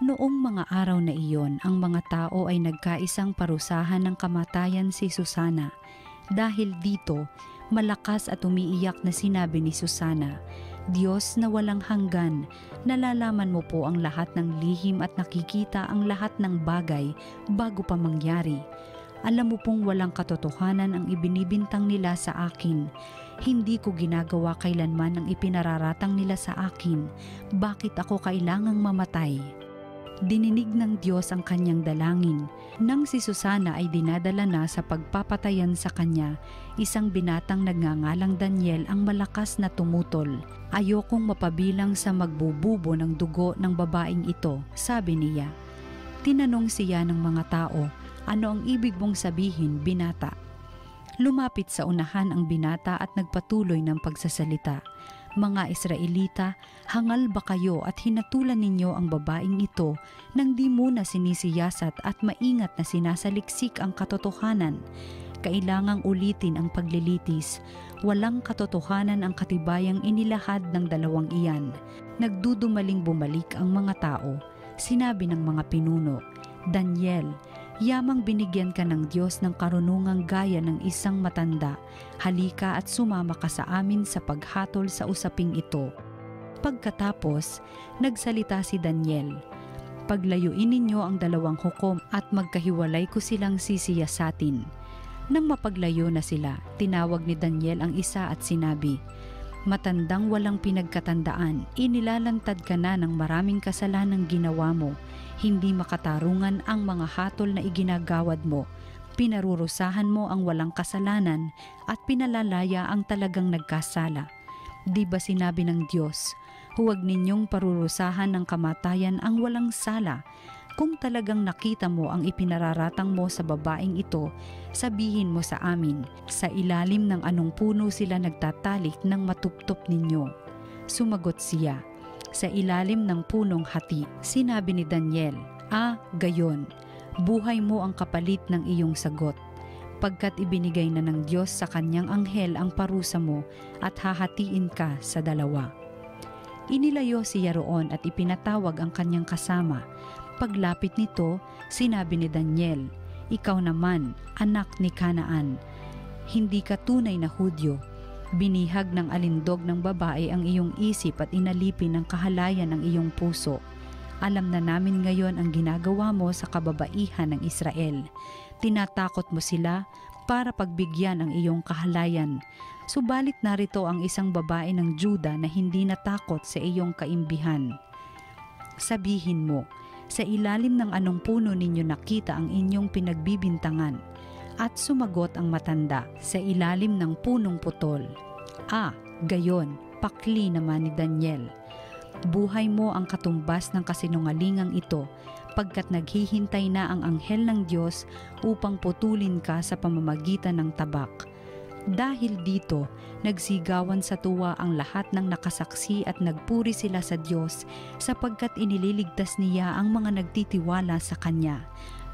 Noong mga araw na iyon, ang mga tao ay nagkaisang parusahan ng kamatayan si Susana. Dahil dito, malakas at umiiyak na sinabi ni Susana, "Diyos na walang hanggan, nalalaman mo po ang lahat ng lihim at nakikita ang lahat ng bagay bago pa mangyari. Alam mo pong walang katotohanan ang ibinibintang nila sa akin. Hindi ko ginagawa kailanman ang ipinararatang nila sa akin. Bakit ako kailangang mamatay?" Dininig ng Diyos ang kanyang dalangin. Nang si Susana ay dinadala na sa pagpapatayan sa kanya, isang binatang nagngangalang Daniel ang malakas na tumutol. "Ayokong mapabilang sa magbububo ng dugo ng babaeng ito," sabi niya. Tinanong siya ng mga tao, "Ano ang ibig mong sabihin, binata?" Lumapit sa unahan ang binata at nagpatuloy ng pagsasalita, "Mga Israelita, hangal ba kayo at hinatulan ninyo ang babaeng ito nang di muna sinisiyasat at maingat na sinasaliksik ang katotohanan? Kailangang ulitin ang paglilitis. Walang katotohanan ang katibayang inilahad ng dalawang iyan." Nagdudumaling bumalik ang mga tao. Sinabi ng mga pinuno, "Daniel, yamang binigyan ka ng Diyos ng karunungang gaya ng isang matanda. Halika at sumama ka sa amin sa paghatol sa usaping ito." Pagkatapos, nagsalita si Daniel, "Paglayuin ninyo ang dalawang hukom at magkahiwalay ko silang sisiyasatin." Nang mapaglayo na sila, tinawag ni Daniel ang isa at sinabi, "Matandang walang pinagkatandaan, inilalantad ka na ng maraming kasalanang ginawa mo. Hindi makatarungan ang mga hatol na iginagawad mo. Pinarurusahan mo ang walang kasalanan at pinalalaya ang talagang nagkasala. Di ba sinabi ng Diyos, huwag ninyong parurusahan ng kamatayan ang walang sala? Kung talagang nakita mo ang ipinararatang mo sa babaeng ito, sabihin mo sa amin, sa ilalim ng anong puno sila nagtatalik ng matuptop ninyo?" Sumagot siya, "Sa ilalim ng punong hati." Sinabi ni Daniel, Gayon, buhay mo ang kapalit ng iyong sagot, pagkat ibinigay na ng Diyos sa kanyang anghel ang parusa mo at hahatiin ka sa dalawa." Inilayo siya roon at ipinatawag ang kanyang kasama. Paglapit nito, sinabi ni Daniel, "Ikaw naman, anak ni Kanaan, hindi ka tunay na Hudyo. Binihag ng alindog ng babae ang iyong isip at inalipin ng kahalayan ng iyong puso. Alam na namin ngayon ang ginagawa mo sa kababaihan ng Israel. Tinatakot mo sila para pagbigyan ang iyong kahalayan. Subalit narito ang isang babae ng Juda na hindi natakot sa iyong kaimbihan. Sabihin mo, sa ilalim ng anong puno ninyo nakita ang inyong pinagbibintangan?" At sumagot ang matanda, "Sa ilalim ng punong putol." Gayon, pakli naman ni Daniel. "Buhay mo ang katumbas ng kasinungalingang ito, pagkat naghihintay na ang anghel ng Diyos upang putulin ka sa pamamagitan ng tabak." Dahil dito, nagsigawan sa tuwa ang lahat ng nakasaksi at nagpuri sila sa Diyos sapagkat inililigtas niya ang mga nagtitiwala sa Kanya.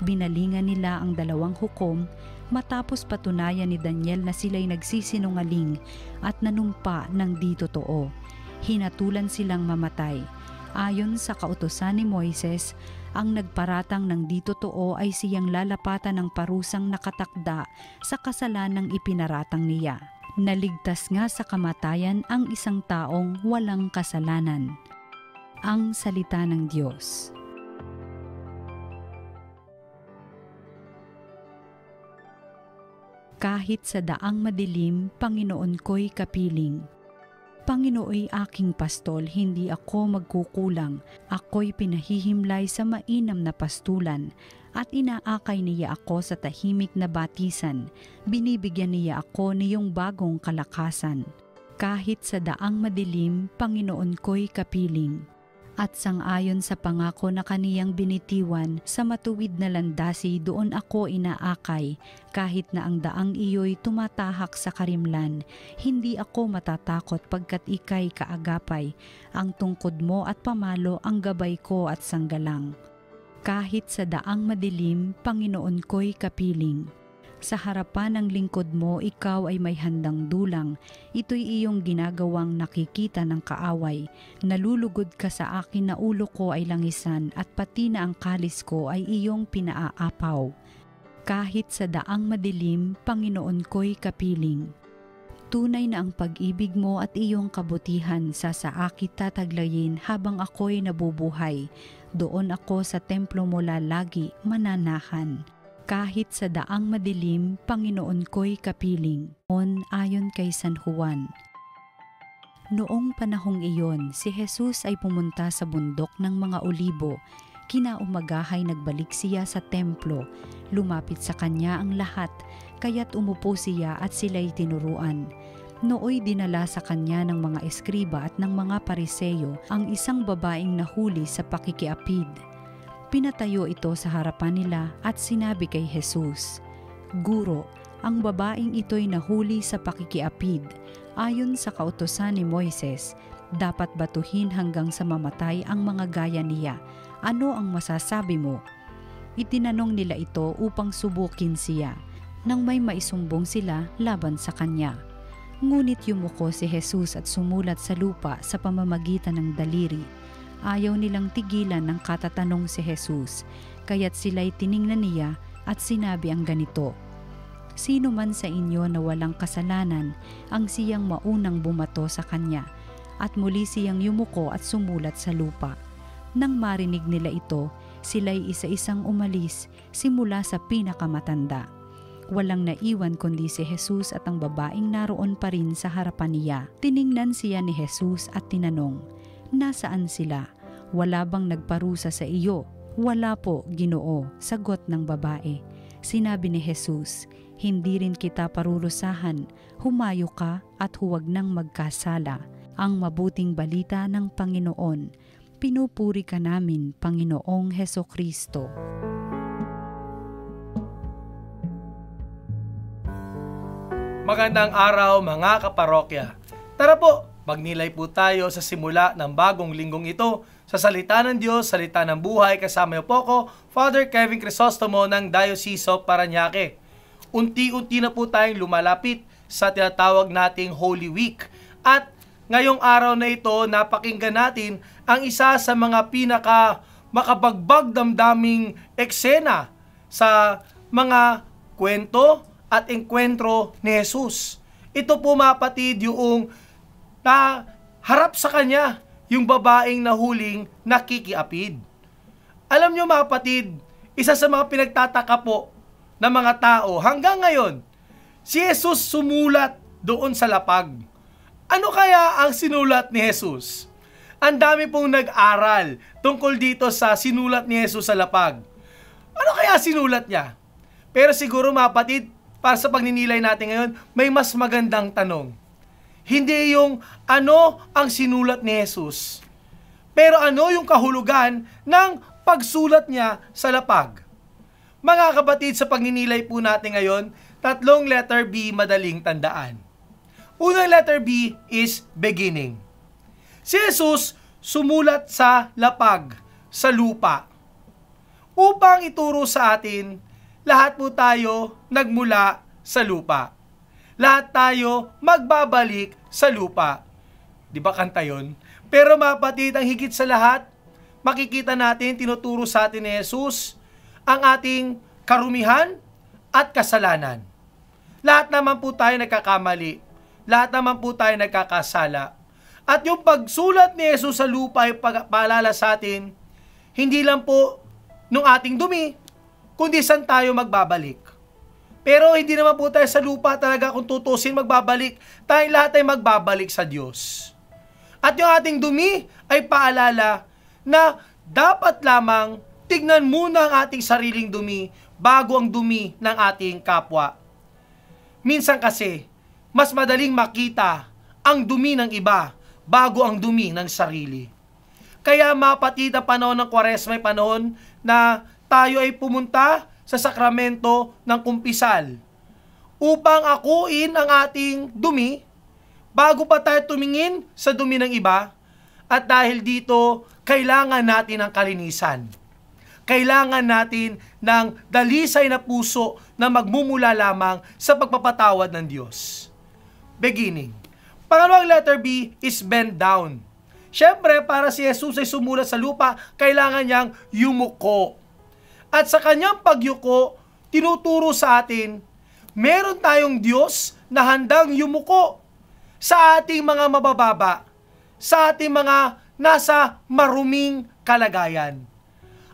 Binalingan nila ang dalawang hukom matapos patunayan ni Daniel na sila'y nagsisinungaling at nanumpa ng di totoo. Hinatulan silang mamatay. Ayon sa kautusan ni Moises, ang nagparatang ng di totoo ay siyang lalapatan ng parusang nakatakda sa kasalanang ipinaratang niya. Naligtas nga sa kamatayan ang isang taong walang kasalanan. Ang salita ng Diyos. Kahit sa daang madilim, Panginoon ko'y kapiling. Panginooy aking pastol, hindi ako magkukulang. Ako'y pinahihimlay sa mainam na pastulan, at inaakay niya ako sa tahimik na batisan. Binibigyan niya ako niyong bagong kalakasan. Kahit sa daang madilim, Panginoon ko'y kapiling. At sangayon sa pangako na kaniyang binitiwan, sa matuwid na landasi doon ako inaakay. Kahit na ang daang iyo'y tumatahak sa karimlan, hindi ako matatakot pagkat ika'y kaagapay. Ang tungkod mo at pamalo ang gabay ko at sanggalang. Kahit sa daang madilim, Panginoon ko'y kapiling. Sa harapan ng lingkod mo, ikaw ay may handang dulang. Ito'y iyong ginagawang nakikita ng kaaway. Nalulugod ka sa akin na ulo ko ay langisan at pati na ang kalis ko ay iyong pinaaapaw. Kahit sa daang madilim, Panginoon ko'y kapiling. Tunay na ang pag-ibig mo at iyong kabutihan sa saakit tataglayin habang ako'y nabubuhay. Doon ako sa templo mo lalagi mananahan. Kahit sa daang madilim, Panginoon ko'y kapiling. Ayon kay San Juan. Noong panahong iyon, si Jesus ay pumunta sa bundok ng mga olibo. Kinaumagahay nagbalik siya sa templo. Lumapit sa kanya ang lahat, kaya't umupo siya at sila'y tinuruan. Nooy dinala sa kanya ng mga eskriba at ng mga pariseyo ang isang babaeng nahuli sa pakikiapid. Pinatayo ito sa harapan nila at sinabi kay Jesus, "Guro, ang babaeng ito'y nahuli sa pakikiapid. Ayon sa kautusan ni Moises, dapat batuhin hanggang sa mamatay ang mga gaya niya. Ano ang masasabi mo?" Itinanong nila ito upang subukin siya, nang may maisumbong sila laban sa kanya. Ngunit yumuko si Jesus at sumulat sa lupa sa pamamagitan ng daliri. Ayaw nilang tigilan ng katatanong si Jesus, kaya't sila'y tiningnan niya at sinabi ang ganito, "Sino man sa inyo na walang kasalanan ang siyang maunang bumato sa kanya," at muli siyang yumuko at sumulat sa lupa. Nang marinig nila ito, sila'y isa-isang umalis simula sa pinakamatanda. Walang naiwan kundi si Jesus at ang babaeng naroon pa rin sa harapan niya. Tiningnan siya ni Jesus at tinanong, "Nasaan sila? Wala bang nagparusa sa iyo?" "Wala po, Ginoo," sagot ng babae. Sinabi ni Jesus, "Hindi rin kita parurusahan. Humayo ka at huwag nang magkasala." Ang mabuting balita ng Panginoon. Pinupuri ka namin, Panginoong Hesukristo. Magandang araw mga kaparokya. Tara po, magnilay po tayo sa simula ng bagong linggong ito sa Salita ng Diyos, Salita ng Buhay. Kasama po ko, Father Kevin Crisostomo ng Diocese of Parañaque. Unti-unti na po tayong lumalapit sa tinatawag nating Holy Week. At ngayong araw na ito, napakinggan natin ang isa sa mga pinaka makabagbag damdaming eksena sa mga kwento at engkwentro ni Jesus. Ito po mga kapatid yung harap sa kanya yung babaeng nahuling nakikiapid. Alam nyo mga kapatid, isa sa mga pinagtataka po ng mga tao hanggang ngayon, si Jesus sumulat doon sa lapag. Ano kaya ang sinulat ni Jesus? Ang dami pong nag-aral tungkol dito sa sinulat ni Jesus sa lapag. Ano kaya sinulat niya? Pero siguro mga kapatid, para sa pagninilay natin ngayon, may mas magandang tanong. Hindi yung ano ang sinulat ni Jesus, pero ano yung kahulugan ng pagsulat niya sa lapag. Mga kapatid, sa pagninilay po natin ngayon, tatlong letter B madaling tandaan. Unang letter B is beginning. Si Jesus sumulat sa lapag, sa lupa, upang ituro sa atin, lahat po tayo nagmula sa lupa. Lahat tayo magbabalik sa lupa. Di ba kanta yun? Pero mga kapatid, ang higit sa lahat, makikita natin, tinuturo sa atin ni Jesus, ang ating karumihan at kasalanan. Lahat naman po tayo nagkakamali. Lahat naman po tayo nagkakasala. At yung pagsulat ni Jesus sa lupa ay paalala sa atin, hindi lang po nung ating dumi, kundi saan tayo magbabalik. Pero hindi naman po tayo sa lupa talaga kung tutusin magbabalik. Tayong lahat ay magbabalik sa Diyos. At yung ating dumi ay paalala na dapat lamang tignan muna ang ating sariling dumi bago ang dumi ng ating kapwa. Minsan kasi, mas madaling makita ang dumi ng iba bago ang dumi ng sarili. Kaya mapatid ang panahon ng Kwaresma ay panahon na tayo ay pumunta sa sakramento ng kumpisal upang akuin ang ating dumi bago pa tayo tumingin sa dumi ng iba. At dahil dito, kailangan natin ng kalinisan. Kailangan natin ng dalisay na puso na magmumula lamang sa pagpapatawad ng Diyos. Beginning. Pangalawang letter B is bend down. Siyempre, para si Jesus ay sumulat sa lupa, kailangan niyang yumuko. At sa kanyang pagyuko, tinuturo sa atin, meron tayong Diyos na handang yumuko sa ating mga mabababa, sa ating mga nasa maruming kalagayan.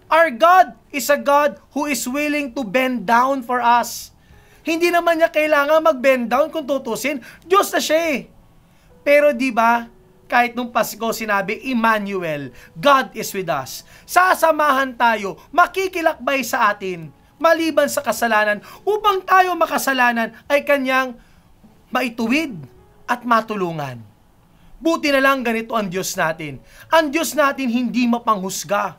Our God is a God who is willing to bend down for us. Hindi naman niya kailangan mag-bend down kung tutusin. Diyos na siya eh. Pero di ba, kahit nung Pasko sinabi, Emmanuel, God is with us. Sasamahan tayo, makikilakbay sa atin, maliban sa kasalanan, upang tayo makasalanan ay kanyang maituwid at matulungan. Buti na lang ganito ang Diyos natin. Ang Diyos natin hindi mapanghusga,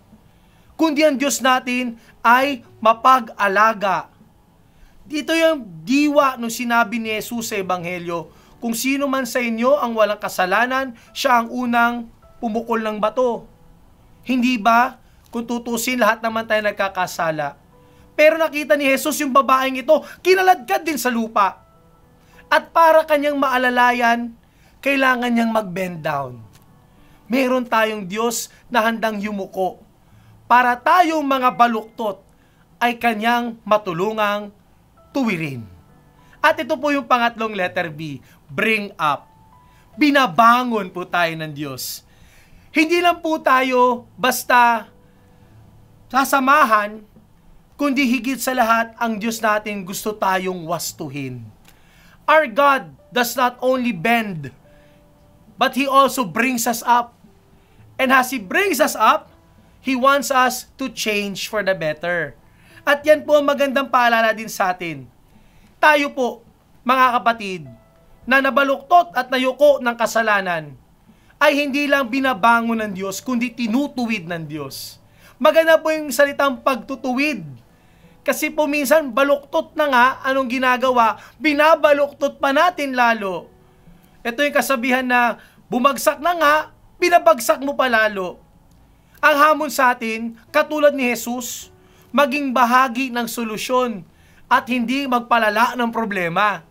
kundi ang Diyos natin ay mapag-alaga. Dito yung diwa nung sinabi ni Jesus sa Ebanghelyo, kung sino man sa inyo ang walang kasalanan, siya ang unang pumukol ng bato. Hindi ba? Kung tutusin, lahat naman tayo nagkakasala. Pero nakita ni Jesus yung babaeng ito, kinaladkad din sa lupa. At para kanyang maalalayan, kailangan niyang mag-bend down. Meron tayong Diyos na handang yumuko para tayong mga baluktot ay kanyang matulungang tuwirin. At ito po yung pangatlong letter B, bring up. Binabangon po tayo ng Diyos. Hindi lang po tayo basta sasamahan, kundi higit sa lahat ang Diyos natin gusto tayong wastuhin. Our God does not only bend, but He also brings us up. And as He brings us up, He wants us to change for the better. At yan po ang magandang paalala din sa atin. Tayo po, mga kapatid, na nabaluktot at nayuko ng kasalanan, ay hindi lang binabangon ng Diyos, kundi tinutuwid ng Diyos. Maganda po yung salitang pagtutuwid. Kasi po minsan, baluktot na nga, anong ginagawa? Binabaluktot pa natin lalo. Ito yung kasabihan na, bumagsak na nga, binabagsak mo pa lalo. Ang hamon sa atin, katulad ni Jesus, maging bahagi ng solusyon at hindi magpalala ng problema.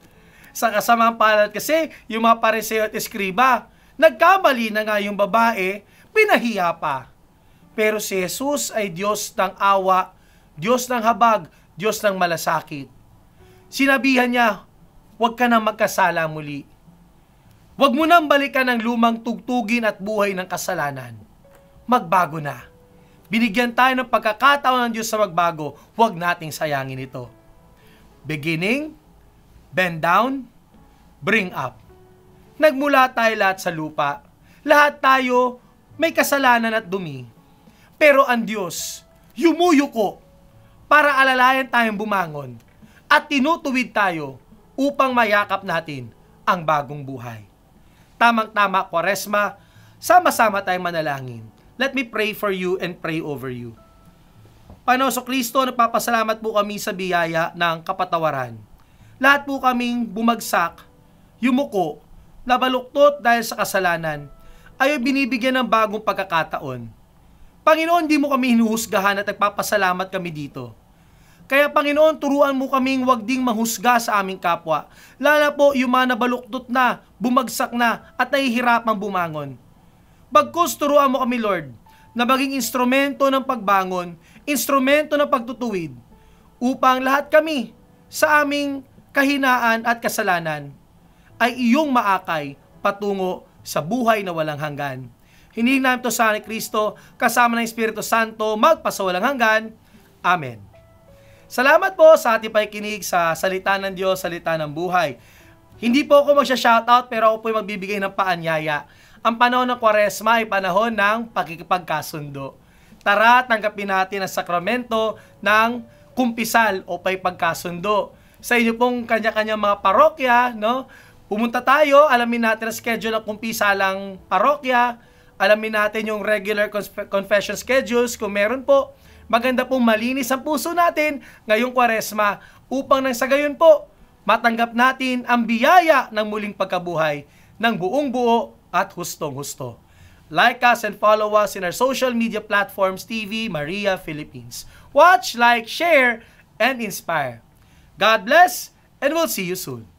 Sa kasamang palad kasi, yung mga Pariseo at Eskriba, nagkamali na nga yung babae, pinahiya pa. Pero si Jesus ay Diyos ng awa, Diyos ng habag, Diyos ng malasakit. Sinabihan niya, huwag ka nang magkasala muli. Huwag mo nang balikan ang lumang tugtugin at buhay ng kasalanan. Magbago na. Binigyan tayo ng pagkakataon ng Diyos sa magbago, huwag nating sayangin ito. Beginning, bend down, bring up. Nagmula tayo lahat sa lupa. Lahat tayo may kasalanan at dumi. Pero ang Diyos, yumuyuko para alalayan tayong bumangon at tinutuwid tayo upang mayakap natin ang bagong buhay. Tamang-tama, Kwaresma, sama-sama tayong manalangin. Let me pray for you and pray over you. Panginoon Kristo, nagpapasalamat po kami sa biyaya ng kapatawaran. Lahat po kaming bumagsak, yumuko, nabaluktot dahil sa kasalanan, ay binibigyan ng bagong pagkakataon. Panginoon, di mo kami hinuhusgahan at nagpapasalamat kami dito. Kaya Panginoon, turuan mo kaming wag ding mahusga sa aming kapwa. Lalo po yung mga nabaluktot na, bumagsak na at nahihirapang bumangon. Bagkus turuan mo kami, Lord, na maging instrumento ng pagbangon, instrumento ng pagtutuwid, upang lahat kami sa aming kahinaan at kasalanan ay iyong maakay patungo sa buhay na walang hanggan. Hinihiling namin ito sa Kristo, kasama ng Espiritu Santo, magpasawalang hanggan. Amen. Salamat po sa ating pakikinig sa salita ng Diyos, salita ng buhay. Hindi po ako magsha-shoutout, pero ako po ay magbibigay ng paanyaya. Ang panahon ng Kwaresma ay panahon ng pakikipagkasundo. Tara, tanggapin natin ang sakramento ng kumpisal o pagkasundo. Sa inyo pong kanya-kanyang mga parokya, no? Pumunta tayo, alamin natin ang schedule ng kumpisalang parokya, alamin natin yung regular confession schedules kung meron po. Maganda pong malinis ang puso natin ngayong Kwaresma upang nang sa gayon po, matanggap natin ang biyaya ng muling pagkabuhay ng buong buo at hustong-husto. Like us and follow us in our social media platforms, TV Maria Philippines. Watch, like, share, and inspire. God bless, and we'll see you soon.